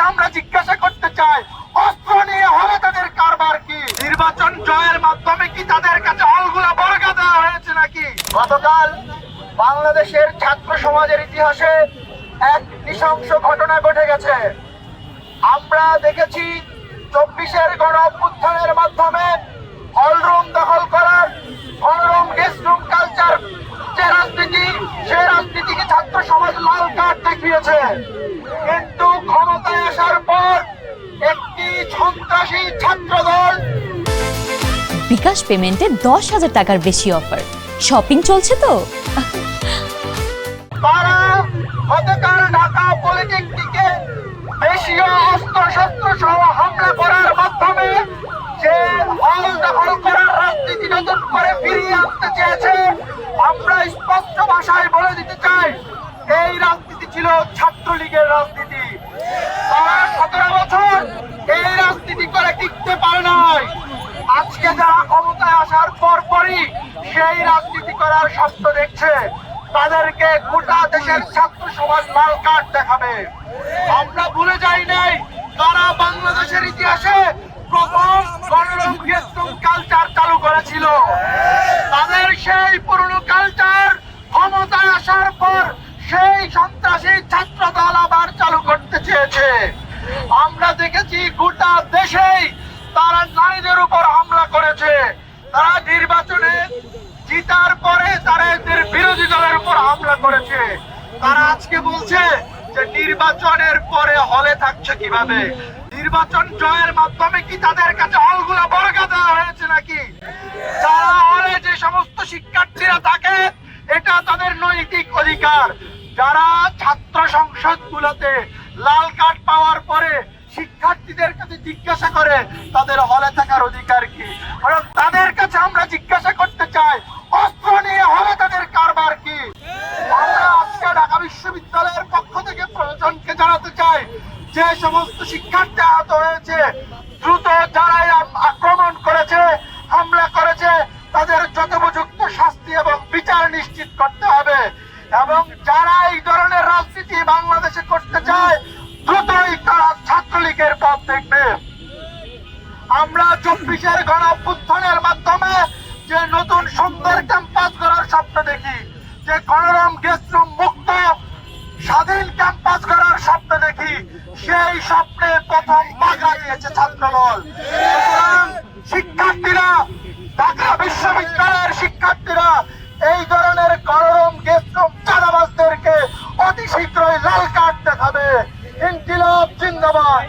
আমরা জিজ্ঞাসা করতে চাই, অস্ত্র নিয়ে হবে তাদের কারবার কি? নির্বাচন জয়ের মাধ্যমে কি তাদের কাছে হলগুলা বর্গা দেওয়া হয়েছে নাকি? গতকাল বাংলাদেশের ছাত্র সমাজের ইতিহাসে এক নৃশংস ঘটনা ঘটে গেছে। আমরা দেখেছি 24-এর গণ অভ্যুত্থানের মাধ্যমে হলরুম দখল করার, হলরুম গেস্ট রুম কালচার যে রাজনীতি, সেই রাজনীতিকে ছাত্র সমাজ লাল কার্ড দেখিয়েছে। কিন্তু ক্ষমতায় আসার পর একটি সন্ত্রাসী ছাত্র দল বিকাশ পেমেন্টে 10,000 টাকার বেশি অফার, শপিং চলছে তো। তারা গতকাল ঢাকা পলিটেকনিকে দেশীয় অস্ত্র শস্ত্র সহ হামলা করার মাধ্যমে যে হল দখল করার রাজনীতি নতুন করে ফিরিয়ে আনতে চেয়েছে। আমরা স্পষ্ট ভাষায় বলে দিতে চাই, এই রাজনীতি ছিল ছাত্রলীগের রাজনীতি। তারা 17 বছর এই রাজনীতি করে টিকতে পারে নাই। আজকে যারা ক্ষমতায় আসার পরই সেই রাজনীতি করার স্বপ্ন দেখছে, তাদেরকে গোটা দেশের ছাত্র সমাজ লাল কার্ড দেখাবে। আমরা ভুলে যাই নাই তারা বাংলাদেশের ইতিহাসে প্রথম গণরুম গেস্ট রুম কালচার চালু করেছিল। তাদের সেই পুরনো কালচার ক্ষমতায় আসার পর সেই সন্ত্রাসী ছাত্র দল আবার চালু করতে চেয়েছে। আমরা দেখেছি গোটা দেশেই তারা নারীদের উপর হামলা করেছে। তারা নির্বাচনে জিতার পরে তারা এদের বিরোধী দলের উপর হামলা করেছে। তারা আজকে বলছে যে নির্বাচনের পরে হলে থাকছে কিভাবে? নির্বাচন জয়ের মাধ্যমে কি তাদের কাছে হলগুলা বর্গা দেওয়া হয়েছে নাকি? যারা হলে যে সমস্ত শিক্ষার্থীরা থাকে, এটা তাদের নৈতিক অধিকার। যারা ছাত্র সংসদ গুলোতে লাল কার্ড পাওয়ার পরে শিক্ষার্থীদের কাছে জিজ্ঞাসা করে তাদের হলে থাকার অধিকার কি, বরং তাদের কাছে আমরা জিজ্ঞাসা করতে চাই, অস্ত্র নিয়ে হলে তাদের কারবার কি? আমরা আজকে ঢাকা বিশ্ববিদ্যালয়ের পক্ষ থেকে প্রশাসনকে জানাতে চাই, যে সমস্ত শিক্ষার্থী আহত হয়েছে, দ্রুত যারা আক্রমণ করেছে, হামলা করেছে, তাদের যথোপযুক্ত শাস্তি এবং বিচার নিশ্চিত করতে হবে। এবং যারা এই ধরনের রাজনীতি বাংলাদেশে করতে চায়, দ্রুতই তারা ছাত্রলীগের পথ দেখবে। আমরা 24-এর গণ অভ্যুত্থানের মাধ্যমে যে নতুন সুন্দর ক্যাম্পাস করার স্বপ্ন দেখি, যে গণরুম গেস্ট রুম মুক্ত স্বাধীন ক্যাম্পাস করার স্বপ্ন দেখি, সেই স্বপ্নে প্রথম বাধা দিয়েছে ছাত্রদল। সুতরাং শিক্ষার্থীরা, ঢাকা বিশ্ববিদ্যালয়ের শিক্ষার্থীরা এই ধরনের গণরুম গেস্ট রুম চাঁদাবাজদেরকে অতি শীঘ্রই লাল কার্ড দেখাবে। ইনকিলাব জিন্দাবাদ।